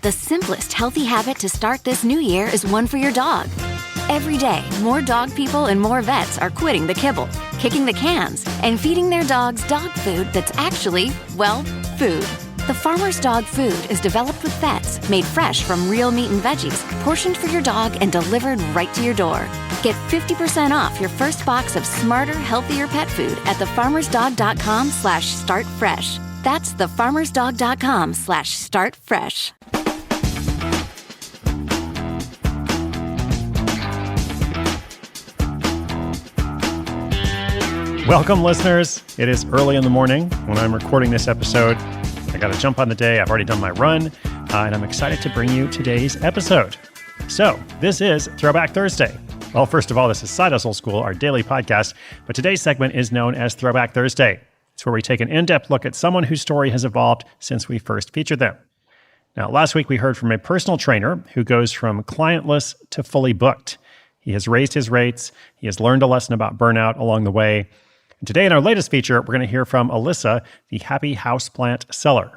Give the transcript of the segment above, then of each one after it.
The simplest healthy habit to start this new year is one for your dog. Every day, more dog people and more vets are quitting the kibble, kicking the cans, and feeding their dogs dog food that's actually, well, food. The Farmer's Dog food is developed with vets, made fresh from real meat and veggies, portioned for your dog and delivered right to your door. Get 50% off your first box of smarter, healthier pet food at thefarmersdog.com/startfresh. That's thefarmersdog.com/startfresh. Welcome, listeners. It is early in the morning when I'm recording this episode. I got to jump on the day. I've already done my run, and I'm excited to bring you today's episode. So, this is Throwback Thursday. Well, first of all, this is Side Hustle School, our daily podcast, but today's segment is known as Throwback Thursday. It's where we take an in-depth look at someone whose story has evolved since we first featured them. Now, last week we heard from a personal trainer who goes from clientless to fully booked. He has raised his rates. He has learned a lesson about burnout along the way. And today in our latest feature, we're going to hear from Elissa, the happy houseplant seller.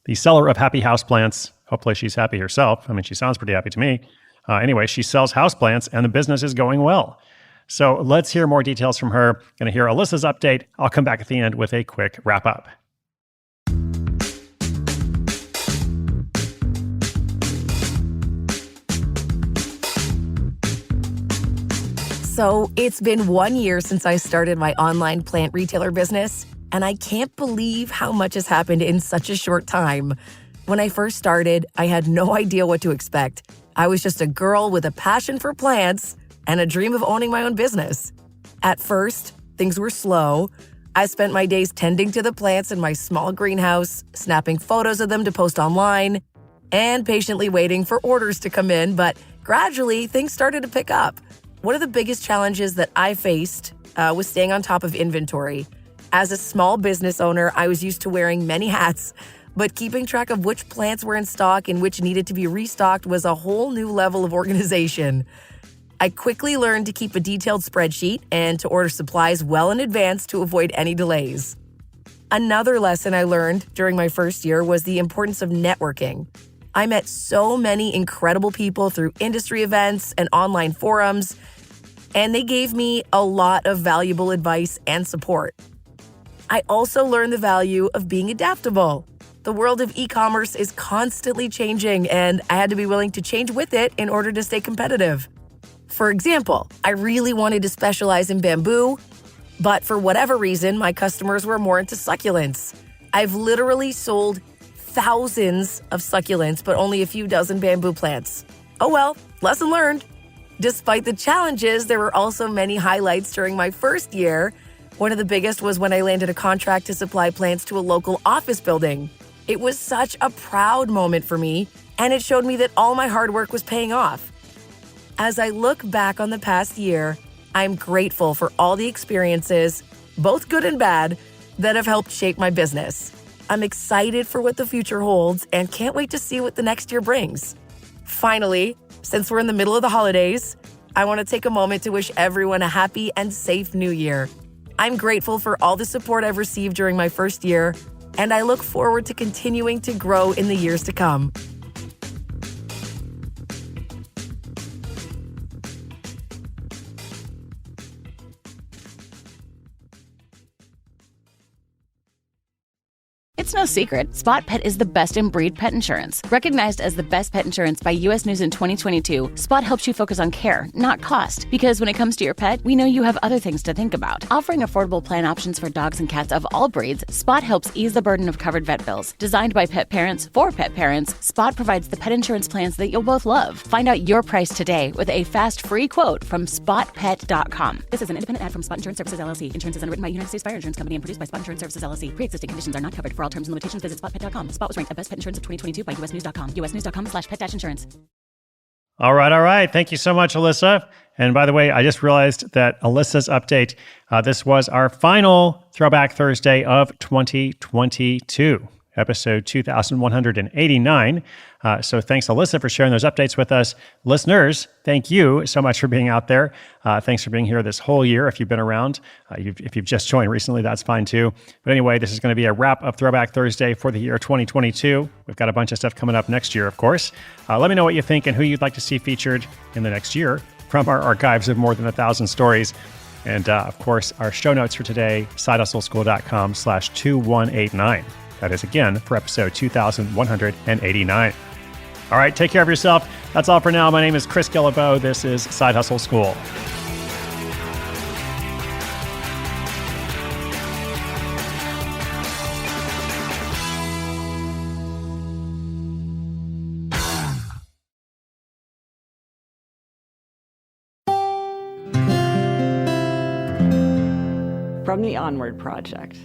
The seller of happy houseplants. Hopefully she's happy herself. I mean, she sounds pretty happy to me. Anyway, she sells houseplants and the business is going well. So let's hear more details from her. Going to hear Elissa's update. I'll come back at the end with a quick wrap up. So it's been 1 year since I started my online plant retailer business, and I can't believe how much has happened in such a short time. When I first started, I had no idea what to expect. I was just a girl with a passion for plants and a dream of owning my own business. At first, things were slow. I spent my days tending to the plants in my small greenhouse, snapping photos of them to post online, and patiently waiting for orders to come in, but gradually things started to pick up. One of the biggest challenges that I faced was staying on top of inventory. As a small business owner, I was used to wearing many hats, but keeping track of which plants were in stock and which needed to be restocked was a whole new level of organization. I quickly learned to keep a detailed spreadsheet and to order supplies well in advance to avoid any delays. Another lesson I learned during my first year was the importance of networking. I met so many incredible people through industry events and online forums, and they gave me a lot of valuable advice and support. I also learned the value of being adaptable. The world of e-commerce is constantly changing, and I had to be willing to change with it in order to stay competitive. For example, I really wanted to specialize in bamboo, but for whatever reason, my customers were more into succulents. I've literally sold thousands of succulents, but only a few dozen bamboo plants. Oh well, lesson learned. Despite the challenges, there were also many highlights during my first year. One of the biggest was when I landed a contract to supply plants to a local office building. It was such a proud moment for me, and it showed me that all my hard work was paying off. As I look back on the past year, I'm grateful for all the experiences, both good and bad, that have helped shape my business. I'm excited for what the future holds and can't wait to see what the next year brings. Finally, since we're in the middle of the holidays, I want to take a moment to wish everyone a happy and safe new year. I'm grateful for all the support I've received during my first year, and I look forward to continuing to grow in the years to come. It's no secret, Spot Pet is the best in breed pet insurance. Recognized as the best pet insurance by U.S. News in 2022, Spot helps you focus on care, not cost. Because when it comes to your pet, we know you have other things to think about. Offering affordable plan options for dogs and cats of all breeds, Spot helps ease the burden of covered vet bills. Designed by pet parents for pet parents, Spot provides the pet insurance plans that you'll both love. Find out your price today with a fast, free quote from spotpet.com. This is an independent ad from Spot Insurance Services, LLC. Insurance is underwritten by United States Fire Insurance Company and produced by Spot Insurance Services, LLC. Pre-existing conditions are not covered. For all terms and limitations, visit spotpet.com. Spot was ranked the best pet insurance of 2022 by usnews.com. usnews.com/pet-insurance. All right. Thank you so much, Elissa. And by the way, I just realized that Elissa's update, this was our final Throwback Thursday of 2022. episode 2189. So thanks, Elissa, for sharing those updates with us. Listeners, thank you so much for being out there. Thanks for being here this whole year. If you've been around, if you've just joined recently, that's fine too. But anyway, this is going to be a wrap of Throwback Thursday for the year 2022. We've got a bunch of stuff coming up next year, of course. Let me know what you think and who you'd like to see featured in the next year from our archives of more than 1,000 stories. And of course, our show notes for today, sidehustleschool.com/2189. That is again for episode 2189. All right, take care of yourself. That's all for now. My name is Chris Guillebeau. This is Side Hustle School. From the Onward Project.